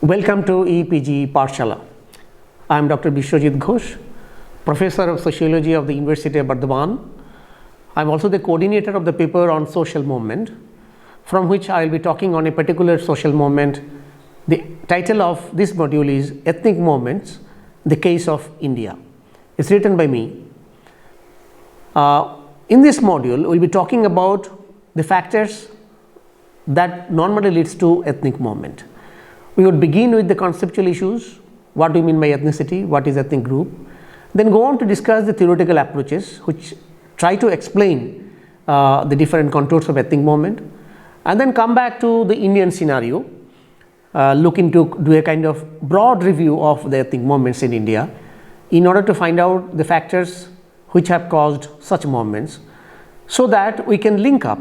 Welcome to EPG Pathshala. I am Dr. Bishwajit Ghosh, Professor of Sociology of the University of Bardhaman. I am also the coordinator of the paper on social movement, from which I will be talking on a particular social movement. The title of this module is Ethnic Movements, the Case of India. It's written by me. In this module, we will be talking about the factors that normally leads to ethnic movement. We would begin with the conceptual issues, what do we mean by ethnicity, what is ethnic group, then go on to discuss the theoretical approaches which try to explain the different contours of ethnic movement, and then come back to the Indian scenario, look into do a kind of broad review of the ethnic movements in India in order to find out the factors which have caused such movements, so that we can link up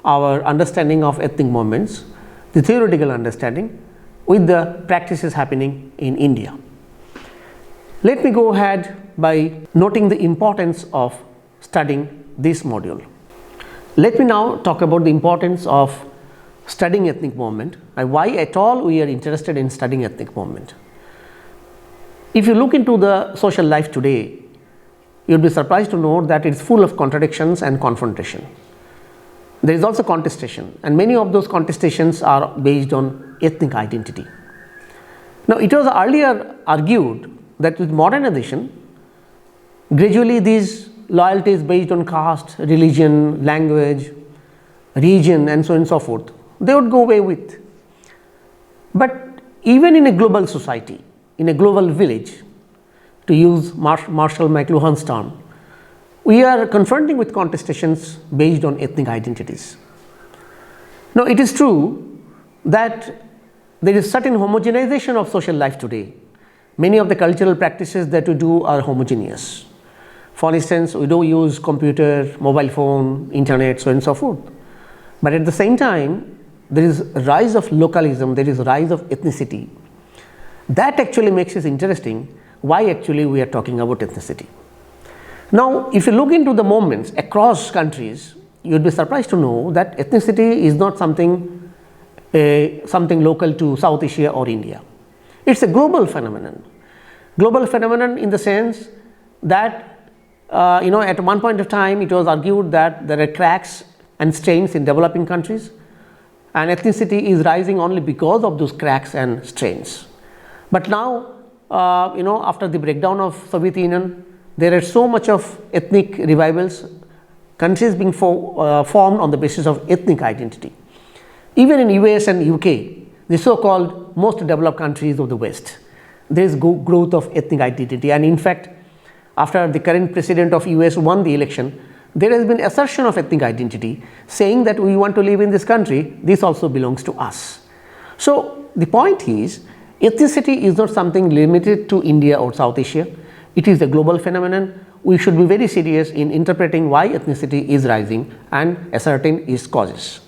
our understanding of ethnic movements, the theoretical understanding, with the practices happening in India. Let me go ahead by noting the importance of studying this module. Let me now talk about the importance of studying ethnic movement and why at all we are interested in studying ethnic movement. If you look into the social life today, you will be surprised to know that it is full of contradictions and confrontation. There is also contestation, and many of those contestations are based on ethnic identity. Now, it was earlier argued that with modernization, gradually these loyalties based on caste, religion, language, region, and so on and so forth, they would go away with. But even in a global society, in a global village, to use Marshall McLuhan's term, we are confronting with contestations based on ethnic identities. Now, it is true that there is certain homogenization of social life today. Many of the cultural practices that we do are homogeneous. For instance, we do use computer, mobile phone, internet, so on and so forth. But at the same time, there is a rise of localism, there is a rise of ethnicity. That actually makes it interesting why actually we are talking about ethnicity. Now, if you look into the movements across countries, you would be surprised to know that ethnicity is not something local to South Asia or India. It's a global phenomenon. Global phenomenon in the sense that at one point of time it was argued that there are cracks and strains in developing countries, and ethnicity is rising only because of those cracks and strains. But now, after the breakdown of Soviet Union, there are so much of ethnic revivals, countries being formed on the basis of ethnic identity. Even in US and UK, the so-called most developed countries of the West, there is growth of ethnic identity. And in fact, after the current president of US won the election, there has been assertion of ethnic identity, saying that we want to live in this country, this also belongs to us. So the point is, ethnicity is not something limited to India or South Asia. It is a global phenomenon. We should be very serious in interpreting why ethnicity is rising and ascertain its causes.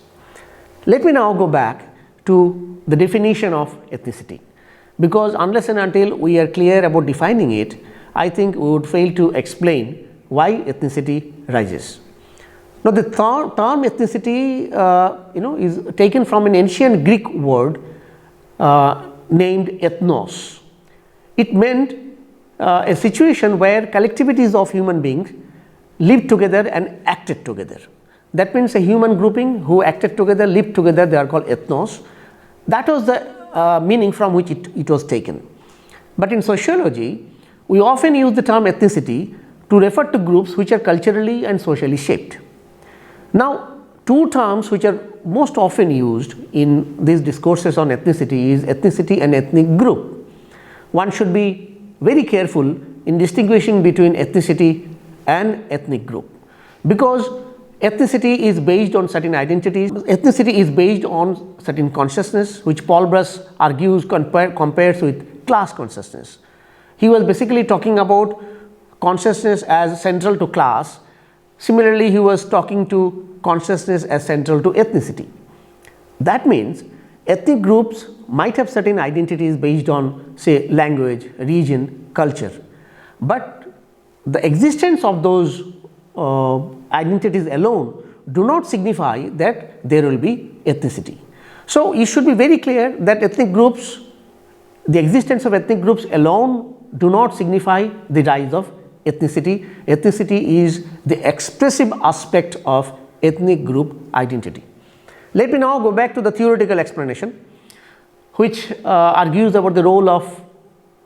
Let me now go back to the definition of ethnicity, because unless and until we are clear about defining it, I think we would fail to explain why ethnicity rises. Now, the term ethnicity is taken from an ancient Greek word named ethnos. It meant a situation where collectivities of human beings lived together and acted together. That means a human grouping who acted together, lived together, they are called ethnos. That was the meaning from which it was taken. But in sociology, we often use the term ethnicity to refer to groups which are culturally and socially shaped. Now, two terms which are most often used in these discourses on ethnicity is ethnicity and ethnic group. One should be very careful in distinguishing between ethnicity and ethnic group, because ethnicity is based on certain identities. Ethnicity is based on certain consciousness, which Paul Bruss argues compares with class consciousness. He was basically talking about consciousness as central to class. Similarly, he was talking to consciousness as central to ethnicity. That means ethnic groups might have certain identities based on, say, language, region, culture, but the existence of those identities alone do not signify that there will be ethnicity. So, you should be very clear that ethnic groups The existence of ethnic groups alone do not signify the rise of ethnicity. Ethnicity is the expressive aspect of ethnic group identity. Let me now go back to the theoretical explanation, which argues about the role of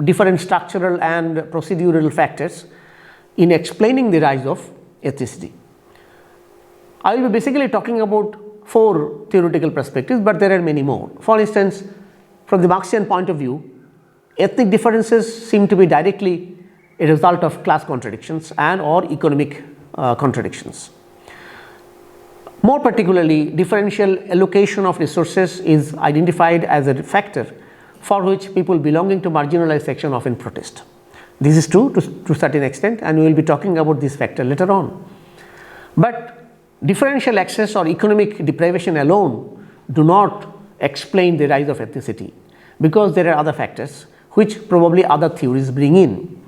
different structural and procedural factors in explaining the rise of ethnicity. I will be basically talking about 4 theoretical perspectives, but there are many more. For instance, from the Marxian point of view, ethnic differences seem to be directly a result of class contradictions and or economic contradictions. More particularly, differential allocation of resources is identified as a factor for which people belonging to marginalized section often protest. This is true to a certain extent, and we will be talking about this factor later on. But differential access or economic deprivation alone do not explain the rise of ethnicity, because there are other factors which probably other theories bring in.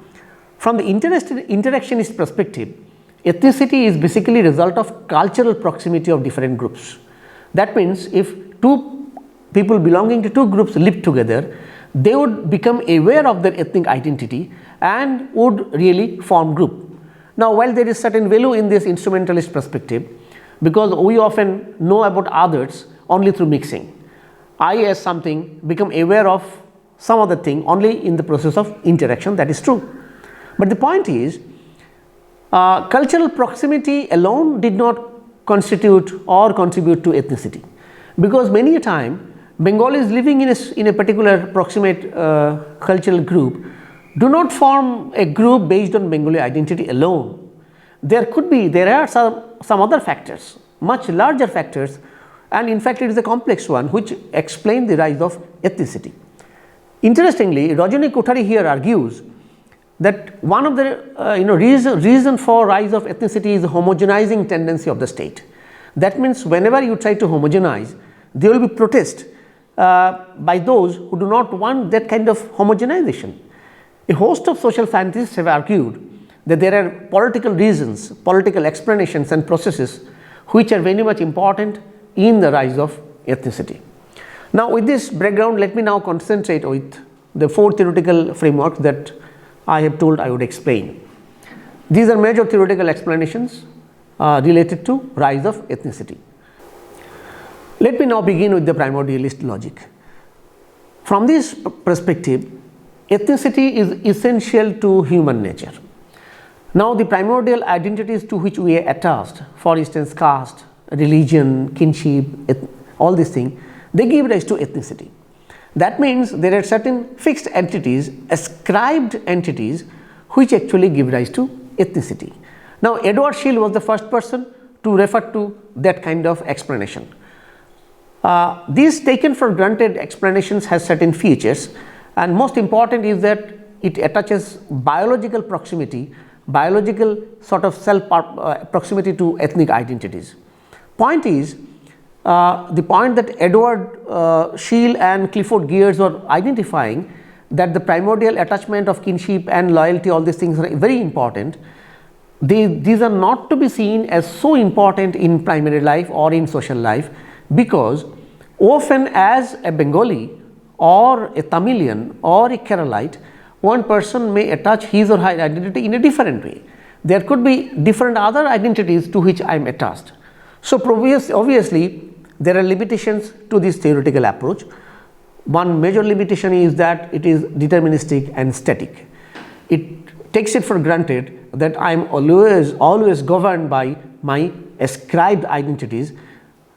From the interactionist perspective, ethnicity is basically a result of cultural proximity of different groups. That means if two people belonging to two groups live together, they would become aware of their ethnic identity and would really form group. Now, while there is certain value in this instrumentalist perspective, because we often know about others only through mixing. I as something become aware of some other thing only in the process of interaction, that is true. But the point is, cultural proximity alone did not constitute or contribute to ethnicity, because many a time Bengalis living in a particular proximate cultural group do not form a group based on Bengali identity alone. There are some other factors, much larger factors, and in fact it is a complex one, which explain the rise of ethnicity. Interestingly, Rajani Kothari here argues that one of the reason for rise of ethnicity is the homogenizing tendency of the state. That means whenever you try to homogenize, there will be protest by those who do not want that kind of homogenization. A host of social scientists have argued that there are political reasons, political explanations and processes which are very much important in the rise of ethnicity. Now, with this background, let me now concentrate with the 4 theoretical frameworks that I have told I would explain. These are major theoretical explanations related to rise of ethnicity. Let me now begin with the primordialist logic. From this perspective, ethnicity is essential to human nature. Now, the primordial identities to which we are attached, for instance caste, religion, kinship, all these things, they give rise to ethnicity. That means there are certain fixed entities, ascribed entities, which actually give rise to ethnicity. Now, Edward Sheel was the first person to refer to that kind of explanation. These taken for granted explanations has certain features, and most important is that it attaches biological proximity, biological sort of proximity to ethnic identities. Point is, the point that Edward Sheel and Clifford Geertz were identifying, that the primordial attachment of kinship and loyalty, all these things are very important. These are not to be seen as so important in primary life or in social life, because often as a Bengali or a Tamilian or a Keralite, one person may attach his or her identity in a different way. There could be different other identities to which I am attached. So, obviously there are limitations to this theoretical approach. One major limitation is that it is deterministic and static. It takes it for granted that I am always governed by my ascribed identities.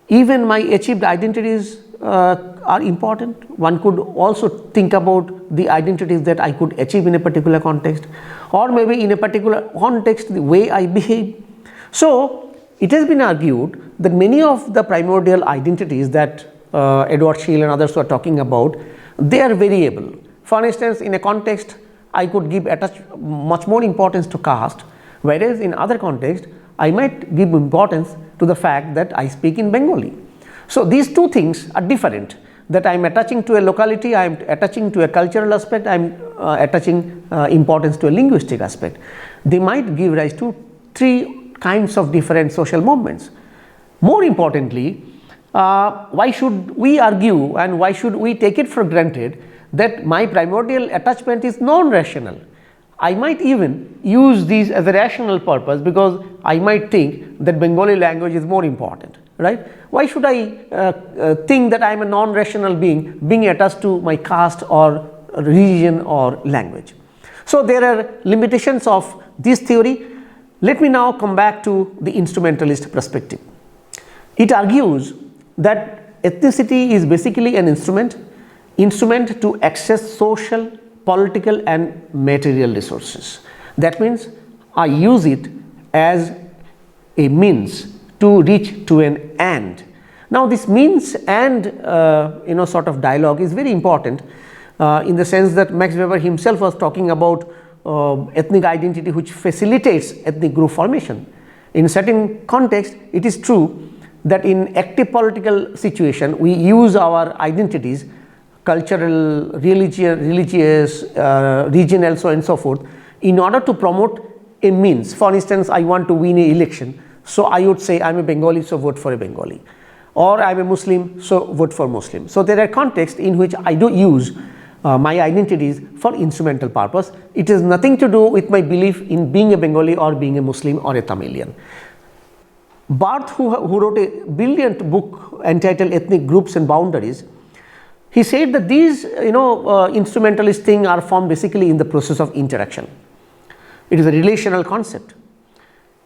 Even my achieved identities are important. One could also think about the identities that I could achieve in a particular context, or maybe in a particular context the way I behave. So, it has been argued that many of the primordial identities that Edward Sheel and others were talking about, they are variable. For instance, in a context I could attach much more importance to caste, whereas in other context I might give importance to the fact that I speak in Bengali. So, these two things are different, that I am attaching to a locality, I am attaching to a cultural aspect, I am attaching importance to a linguistic aspect. They might give rise to 3 kinds of different social movements. More importantly, why should we argue and why should we take it for granted that my primordial attachment is non-rational. I might even use these as a rational purpose because I might think that Bengali language is more important, right? Why should I think that I am a non-rational being attached to my caste or religion or language? So there are limitations of this theory. Let me now come back to the instrumentalist perspective. It argues that ethnicity is basically an instrument to access social, political and material resources. That means I use it as a means to reach to an end. Now this means and sort of dialogue is very important in the sense that Max Weber himself was talking about ethnic identity which facilitates ethnic group formation. In certain context, it is true that in active political situation we use our identities, cultural, religious, regional, so on and so forth, in order to promote a means. For instance, I want to win an election, so I would say I am a Bengali, so vote for a Bengali, or I am a Muslim, so vote for Muslim. So there are contexts in which I do use my identities for instrumental purpose. It has nothing to do with my belief in being a Bengali or being a Muslim or a Tamilian. Barth, who wrote a brilliant book entitled Ethnic Groups and Boundaries, he said that these instrumentalist things are formed basically in the process of interaction. It is a relational concept.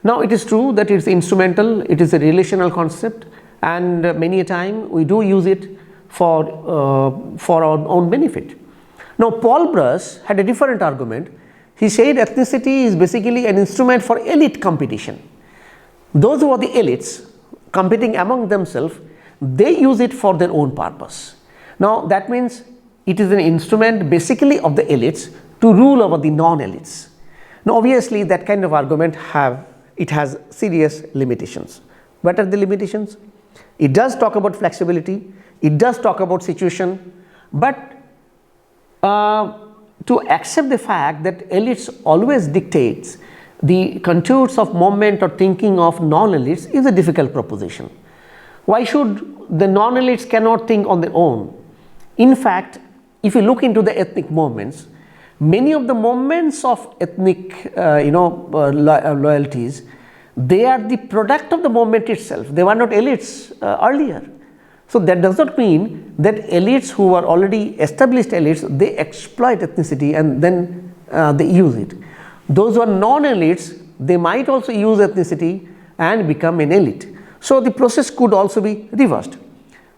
Now it is true that it is instrumental, it is a relational concept, and many a time we do use it for our own benefit. Now Paul Brush had a different argument. He said ethnicity is basically an instrument for elite competition. Those who are the elites competing among themselves, they use it for their own purpose. Now that means it is an instrument basically of the elites to rule over the non-elites. Now obviously that kind of argument has serious limitations. What are the limitations? It does talk about flexibility, it does talk about situation, but to accept the fact that elites always dictates the contours of movement or thinking of non-elites is a difficult proposition. Why should the non-elites cannot think on their own? In fact, if you look into the ethnic movements, many of the movements of ethnic loyalties, they are the product of the movement itself. They were not elites earlier. So that does not mean that elites who are already established elites, they exploit ethnicity and then they use it. Those who are non-elites, they might also use ethnicity and become an elite. So the process could also be reversed.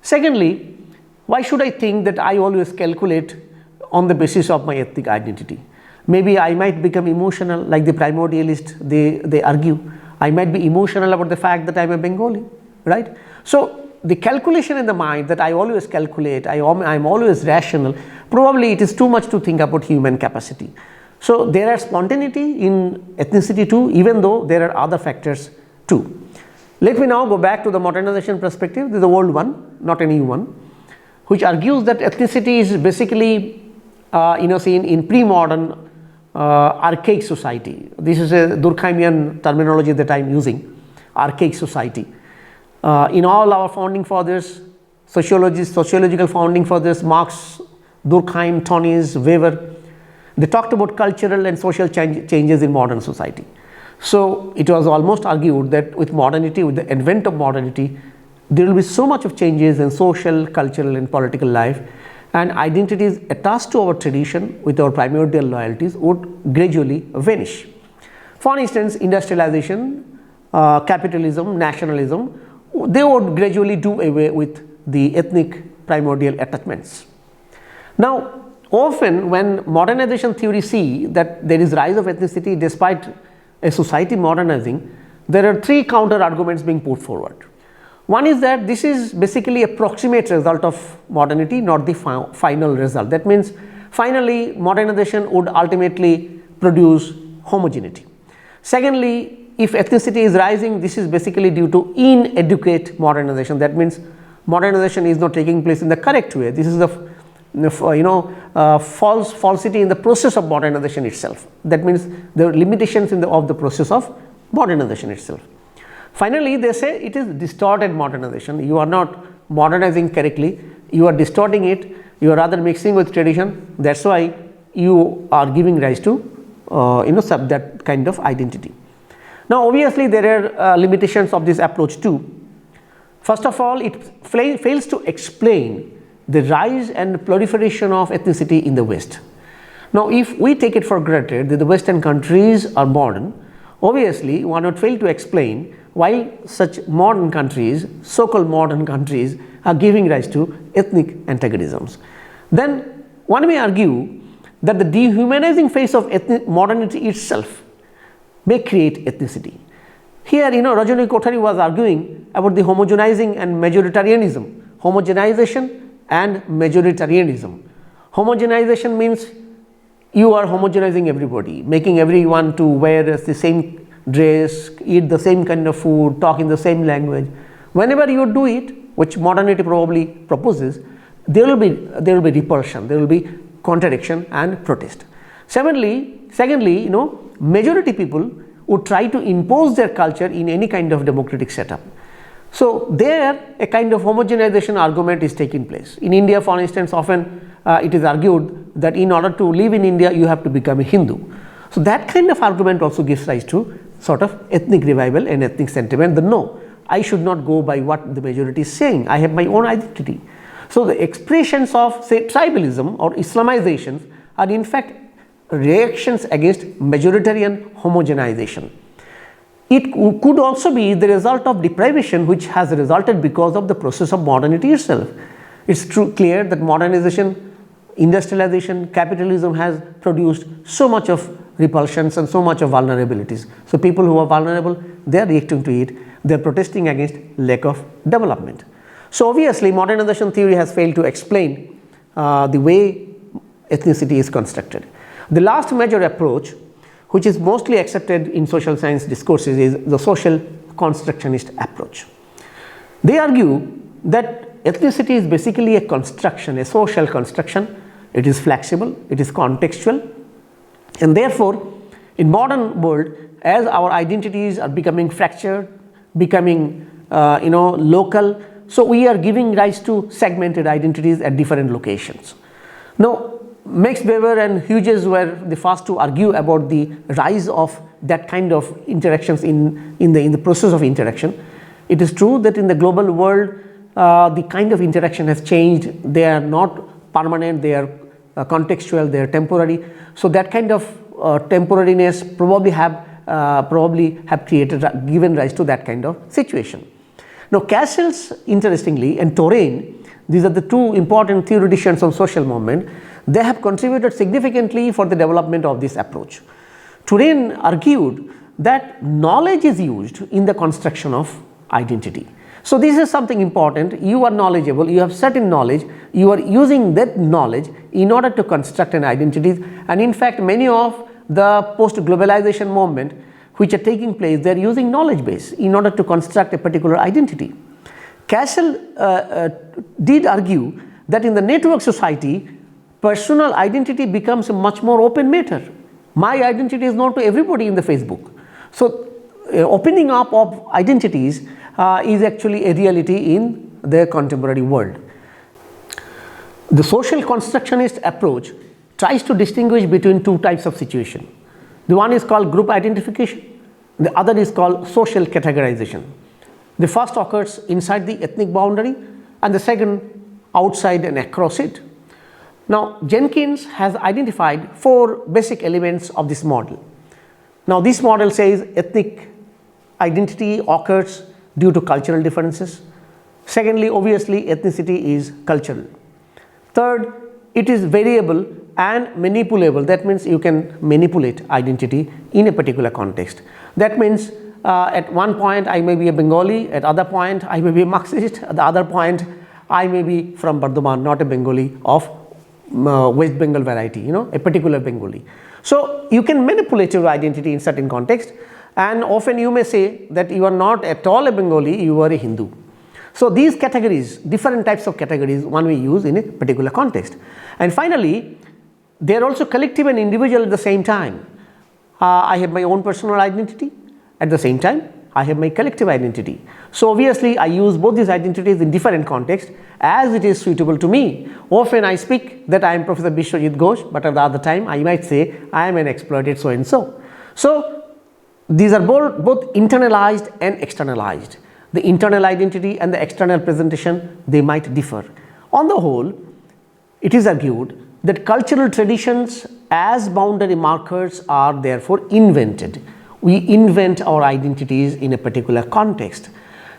Secondly, why should I think that I always calculate on the basis of my ethnic identity? Maybe I might become emotional, like the primordialists, they argue. I might be emotional about the fact that I am a Bengali, right? So the calculation in the mind that I always calculate, I am always rational, probably it is too much to think about human capacity. So there are spontaneity in ethnicity too, even though there are other factors too. Let me now go back to the modernization perspective. This is the old one, not a new one, which argues that ethnicity is basically seen in pre-modern archaic society. This is a Durkheimian terminology that I am using, archaic society. In all our founding fathers, sociological founding fathers, Marx, Durkheim, Tönnies, Weber, they talked about cultural and social changes in modern society. So it was almost argued that with modernity, with the advent of modernity, there will be so much of changes in social, cultural and political life, and identities attached to our tradition with our primordial loyalties would gradually vanish. For instance, industrialization, capitalism, nationalism, they would gradually do away with the ethnic primordial attachments. Now, often when modernization theory see that there is rise of ethnicity despite a society modernizing, there are three counter arguments being put forward. One is that this is basically a proximate result of modernity, not the final result. That means finally modernization would ultimately produce homogeneity. Secondly, if ethnicity is rising, this is basically due to inadequate modernization. That means modernization is not taking place in the correct way. This is the falsity in the process of modernization itself. That means there are limitations of the process of modernization itself. Finally, they say it is distorted modernization. You are not modernizing correctly, you are distorting it you are rather mixing with tradition, that's why you are giving rise to that kind of identity. Now obviously there are limitations of this approach too. First of all, it fails to explain the rise and proliferation of ethnicity in the West. Now if we take it for granted that the Western countries are modern, obviously one would fail to explain why such modern countries, so-called modern countries, are giving rise to ethnic antagonisms. Then one may argue that the dehumanizing phase of modernity itself may create ethnicity. Here, Rajani Kothari was arguing about the homogenizing and majoritarianism. Homogenization and majoritarianism. Homogenization means you are homogenizing everybody, making everyone to wear the same dress, eat the same kind of food, talk in the same language. Whenever you do it, which modernity probably proposes, there will be repulsion, there will be contradiction and protest. Secondly, majority people would try to impose their culture in any kind of democratic setup. So there a kind of homogenization argument is taking place. In India, for instance, often it is argued that in order to live in India you have to become a Hindu. So that kind of argument also gives rise to sort of ethnic revival and ethnic sentiment that no, I should not go by what the majority is saying, I have my own identity. So the expressions of, say, tribalism or Islamizations are in fact reactions against majoritarian homogenization. It could also be the result of deprivation which has resulted because of the process of modernity itself. It's clear that modernization, industrialization, capitalism has produced so much of repulsions and so much of vulnerabilities. So people who are vulnerable, they are reacting to it, they are protesting against lack of development. So obviously modernization theory has failed to explain the way ethnicity is constructed. The last major approach, which is mostly accepted in social science discourses, is the social constructionist approach. They argue that ethnicity is basically a construction, a social construction. It is flexible, it is contextual, and therefore in modern world, as our identities are becoming fractured, becoming local, so we are giving rise to segmented identities at different locations. Now Max Weber and Hughes were the first to argue about the rise of that kind of interactions in the process of interaction. It is true that in the global world the kind of interaction has changed. They are not permanent, they are contextual, they are temporary. So that kind of temporariness probably have given rise to that kind of situation. Now Cassels, interestingly, and Touraine, these are the two important theoreticians on social movement, they have contributed significantly for the development of this approach. Touraine argued that knowledge is used in the construction of identity. So this is something important. You are knowledgeable, you have certain knowledge, you are using that knowledge in order to construct an identity, and in fact many of the post-globalization movement which are taking place, they are using knowledge base in order to construct a particular identity. Cassel did argue that in the network society, personal identity becomes a much more open matter. My identity is known to everybody in the Facebook. So opening up of identities is actually a reality in the contemporary world. The social constructionist approach tries to distinguish between two types of situation. The one is called group identification, the other is called social categorization. The first occurs inside the ethnic boundary and the second outside and across it. Now Jenkins has identified 4 basic elements of this model. Now this model says ethnic identity occurs due to cultural differences. Secondly, obviously ethnicity is cultural. Third, it is variable and manipulable. That means you can manipulate identity in a particular context. That means at one point I may be a Bengali, at other point I may be a Marxist, at the other point I may be from Bardhaman, not a Bengali of West Bengal variety, a particular Bengali. So you can manipulate your identity in certain context, and often you may say that you are not at all a Bengali, you are a Hindu. So these categories, different types of categories one may use in a particular context. And finally, they are also collective and individual at the same time. I have my own personal identity. At the same time, I have my collective identity. So obviously I use both these identities in different contexts as it is suitable to me. Often I speak that I am Professor Bishwajit Ghosh, but at the other time I might say I am an exploited so and so. So these are both internalized and externalized. The internal identity and the external presentation, they might differ. On the whole, it is argued that cultural traditions as boundary markers are therefore invented. We invent our identities in a particular context.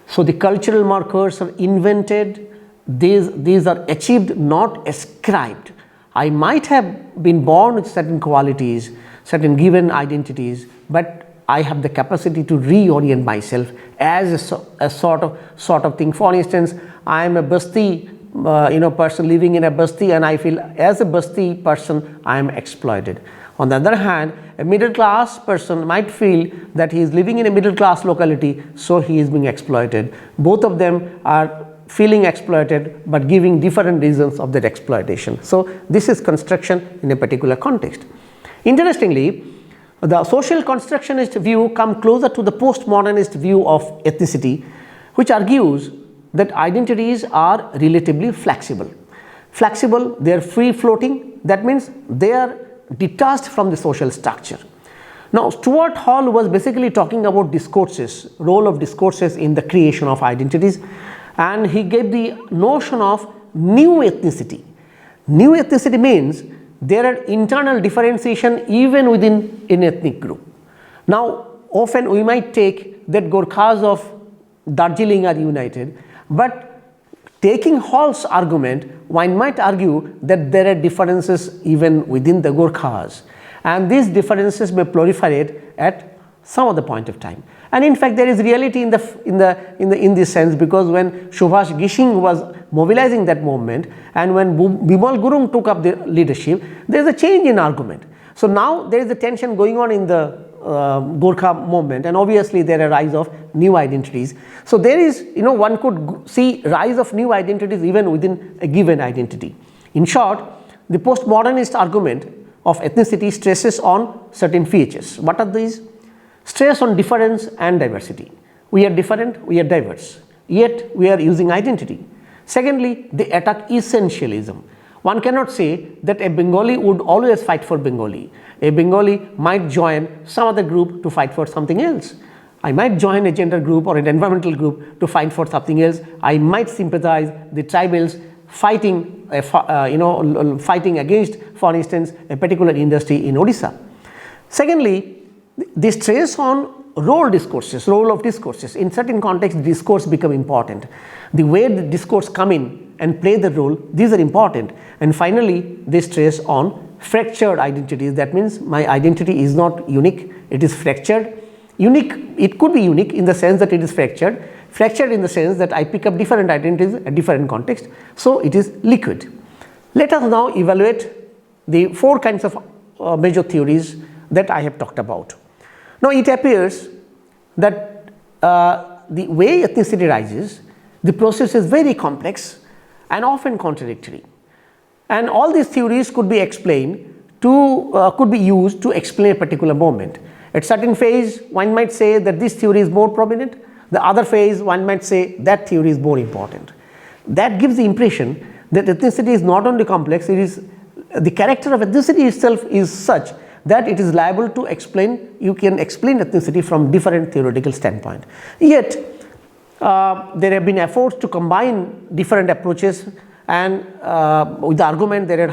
So the cultural markers are invented, these are achieved, not ascribed. I might have been born with certain qualities, certain given identities, but I have the capacity to reorient myself as a sort of thing. For instance, I am a Basti person living in a Basti, and I feel as a Basti person I am exploited. On the other hand, a middle class person might feel that he is living in a middle class locality, so he is being exploited. Both of them are feeling exploited but giving different reasons of that exploitation. So this is construction in a particular context. Interestingly, the social constructionist view comes closer to the postmodernist view of ethnicity, which argues that identities are relatively flexible. Flexible, they are free floating, that means they are detached from the social structure. Now, Stuart Hall was basically talking about discourses, role of discourses in the creation of identities, and he gave the notion of new ethnicity. New ethnicity means there are internal differentiation even within an ethnic group. Now, often we might take that Gorkhas of Darjeeling are united, but taking Hall's argument, one might argue that there are differences even within the Gorkhas, and these differences may proliferate at some other point of time. And in fact, there is reality in this sense, because when Subhash Gishing was mobilizing that movement and when Bimal Gurung took up the leadership, there is a change in argument. So now there is a tension going on in the Gorkha movement, and obviously there are rise of new identities. So there is, one could see rise of new identities even within a given identity. In short, the postmodernist argument of ethnicity stresses on certain features. What are these? Stress on difference and diversity. We are different, we are diverse, yet we are using identity. Secondly, they attack essentialism. One cannot say that a Bengali would always fight for Bengali. A Bengali might join some other group to fight for something else. I might join a gender group or an environmental group to fight for something else. I might sympathize the tribals fighting, fighting against, for instance, a particular industry in Odisha. Secondly, the stress on role of discourses. In certain contexts, discourse become important. The way the discourse come in and play the role, these are important. And finally, they stress on fractured identities. That means my identity is not unique, it is fractured. Unique, it could be unique in the sense that it is fractured. Fractured in the sense that I pick up different identities at different contexts, so it is liquid. Let us now evaluate the four kinds of major theories that I have talked about. Now, it appears that the way ethnicity rises, the process is very complex and often contradictory, and all these theories could be explained could be used to explain a particular moment. At certain phase, one might say that this theory is more prominent. The other phase, one might say that theory is more important. That gives the impression that ethnicity is not only complex, it is the character of ethnicity itself is such that it is liable to explain, you can explain ethnicity from different theoretical standpoint. Yet, there have been efforts to combine different approaches, and with the argument that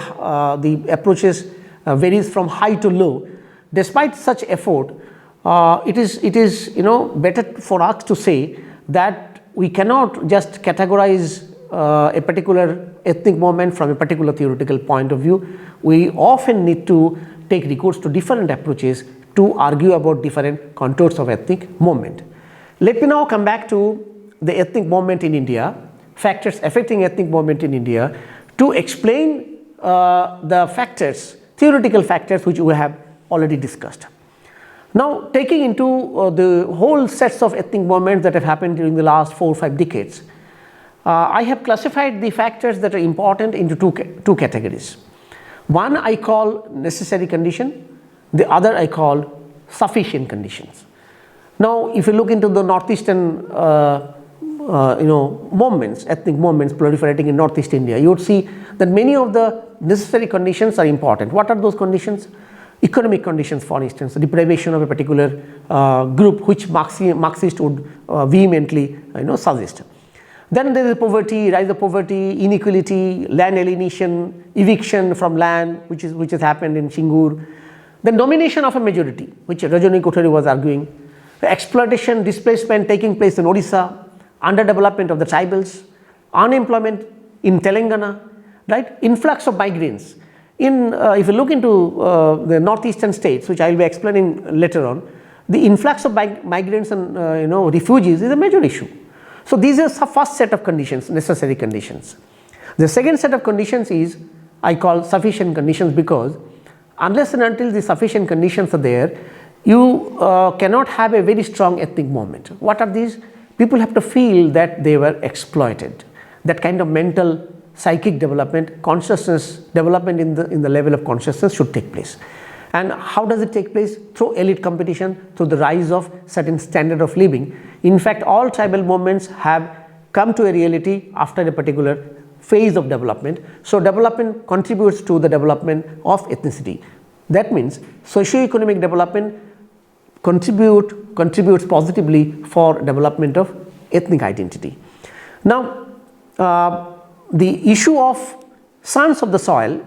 the approaches varies from high to low. Despite such effort, it is better for us to say that we cannot just categorize a particular ethnic movement from a particular theoretical point of view. We often need to take recourse to different approaches to argue about different contours of ethnic movement. Let me now come back to the ethnic movement in India, factors affecting ethnic movement in India, to explain the factors, theoretical factors which we have already discussed. Now, taking into the whole sets of ethnic movements that have happened during the last 4 or 5 decades, I have classified the factors that are important into two categories. One I call necessary condition, the other I call sufficient conditions. Now, if you look into the northeastern movements, ethnic movements proliferating in Northeast India, you would see that many of the necessary conditions are important. What are those conditions? Economic conditions, for instance, the deprivation of a particular group, which Marxists would vehemently suggest. Then there is poverty, rise of poverty, inequality, land alienation, eviction from land, which has happened in Singur. Then domination of a majority, which Rajani Kothari was arguing. The exploitation, displacement taking place in Odisha, underdevelopment of the tribals, unemployment in Telangana, right? Influx of migrants. If you look into the northeastern states, which I will be explaining later on, the influx of migrants and refugees is a major issue. So these are the first set of conditions, necessary conditions. The second set of conditions is I call sufficient conditions, because unless and until the sufficient conditions are there, you cannot have a very strong ethnic movement. What are these? People have to feel that they were exploited. That kind of mental, psychic development, consciousness development in the level of consciousness should take place. And how does it take place? Through elite competition, through the rise of certain standard of living. In fact, all tribal movements have come to a reality after a particular phase of development. So development contributes to the development of ethnicity. That means socio-economic development contributes positively for development of ethnic identity. Now, the issue of sons of the soil,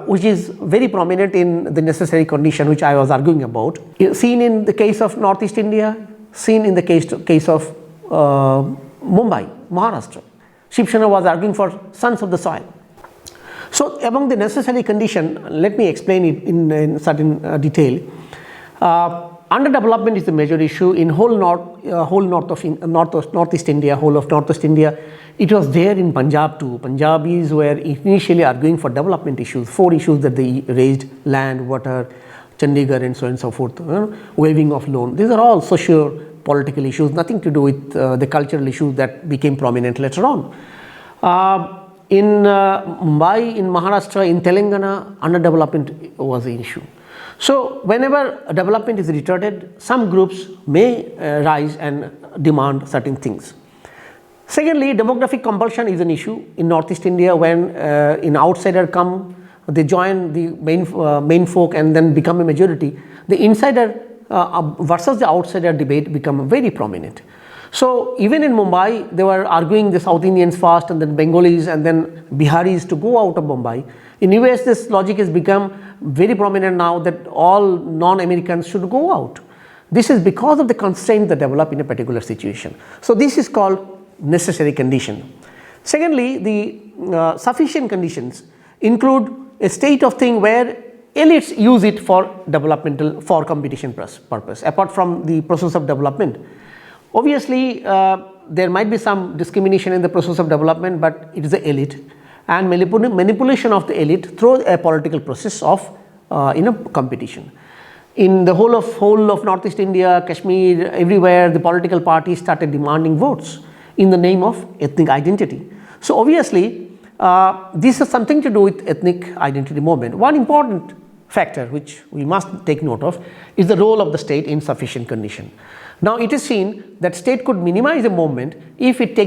which is very prominent in the necessary condition which I was arguing about, seen in the case of Northeast India, seen in the case of Mumbai, Maharashtra. Shiv Sena was arguing for sons of the soil. So among the necessary condition, let me explain it in certain detail. Underdevelopment is the major issue in northeast India, whole of Northeast India. It was there in Punjab too. Punjabis were initially arguing for development issues, 4 issues that they raised: land, water, Chandigarh, and so on and so forth, waiving of loan. These are all socio-political issues, nothing to do with the cultural issues that became prominent later on. In Mumbai, in Maharashtra, in Telangana, underdevelopment was the issue. So whenever development is retarded, some groups may rise and demand certain things. Secondly, demographic compulsion is an issue in Northeast India. When an outsider come, they join the main folk and then become a majority. The insider versus the outsider debate become very prominent. So even in Mumbai, they were arguing the South Indians first, and then Bengalis, and then Biharis to go out of Mumbai. In US, this logic has become very prominent now, that all non-Americans should go out. This is because of the constraints that develop in a particular situation. So this is called necessary condition. Secondly, the sufficient conditions include a state of thing where elites use it for for competition purpose, apart from the process of development. Obviously, there might be some discrimination in the process of development, but it is the elite, and manipulation of the elite through a political process of competition. In the whole of Northeast India, Kashmir, everywhere, the political parties started demanding votes in the name of ethnic identity. So obviously, this has something to do with ethnic identity movement. One important factor which we must take note of is the role of the state in sufficient condition. Now it is seen that state could minimize a movement if it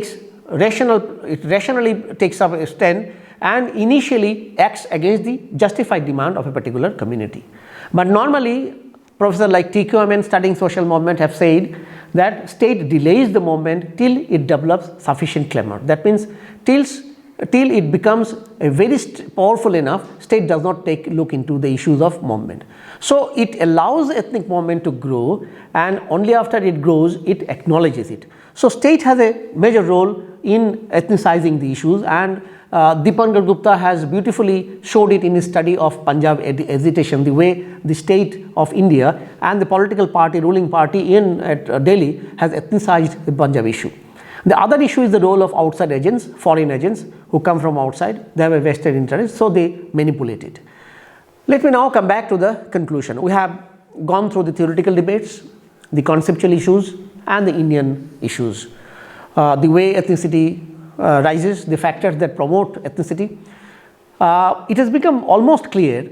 rationally takes up a stand and initially acts against the justified demand of a particular community. But normally, professors like TQMN studying social movement have said that state delays the movement till it develops sufficient clamor. That means till it becomes a very powerful enough, state does not look into the issues of movement. So it allows ethnic movement to grow, and only after it grows, it acknowledges it. So state has a major role in ethnicizing the issues, and Dipankar Gupta has beautifully showed it in his study of Punjab agitation, the way the state of India and the political party, ruling party at Delhi has ethnicized the Punjab issue. The other issue is the role of outside agents, foreign agents who come from outside. They have a vested interest, so they manipulate it. Let me now come back to the conclusion. We have gone through the theoretical debates, the conceptual issues, and the Indian issues. The way ethnicity rises, the factors that promote ethnicity. It has become almost clear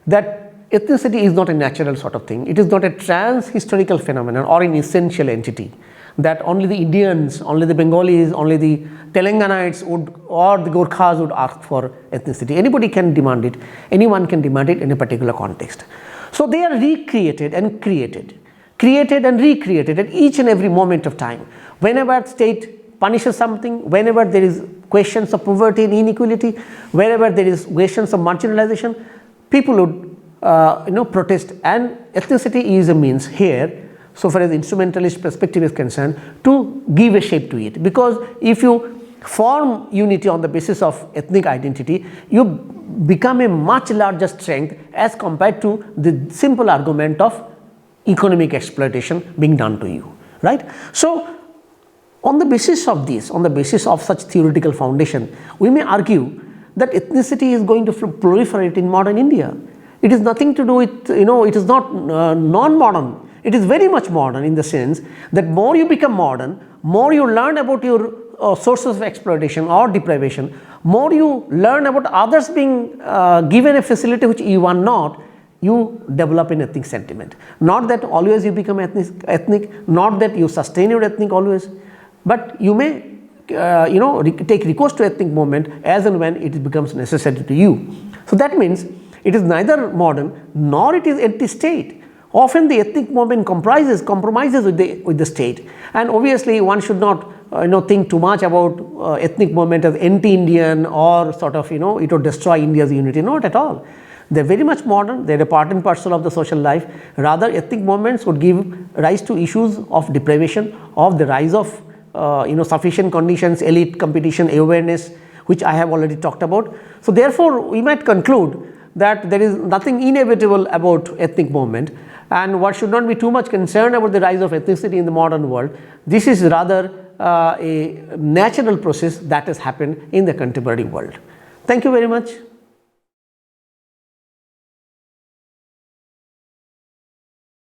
that ethnicity is not a natural sort of thing. It is not a trans-historical phenomenon or an essential entity that only the Indians, only the Bengalis, only the Telanganites would or the Gorkhas would ask for ethnicity. Anybody can demand it, anyone can demand it in a particular context. So they are recreated and created and recreated at each and every moment of time. Whenever state punishes something, whenever there is questions of poverty and inequality, wherever there is questions of marginalization, people would protest, and ethnicity is a means here, so far as instrumentalist perspective is concerned, to give a shape to it. Because if you form unity on the basis of ethnic identity, you become a much larger strength as compared to the simple argument of economic exploitation being done to you, right? So on the basis of this, on the basis of such theoretical foundation, we may argue that ethnicity is going to proliferate in modern India. It is nothing to do with, it is not non-modern. It is very much modern in the sense that more you become modern, more you learn about your sources of exploitation or deprivation, more you learn about others being given a facility which you are not, you develop an ethnic sentiment. Not that always you become ethnic, not that you sustain your ethnic always, but you may take recourse to ethnic movement as and when it becomes necessary to you. So that means it is neither modern nor it is anti-state. Often the ethnic movement compromises with the state, and obviously one should not think too much about ethnic movement as anti-Indian or sort of it would destroy India's unity. Not at all. They are very much modern. They are a part and parcel of the social life. Rather, ethnic movements would give rise to issues of deprivation, of the rise of sufficient conditions, elite competition, awareness, which I have already talked about. So therefore, we might conclude that there is nothing inevitable about ethnic movement, and one should not be too much concerned about the rise of ethnicity in the modern world. This is rather a natural process that has happened in the contemporary world. Thank you very much.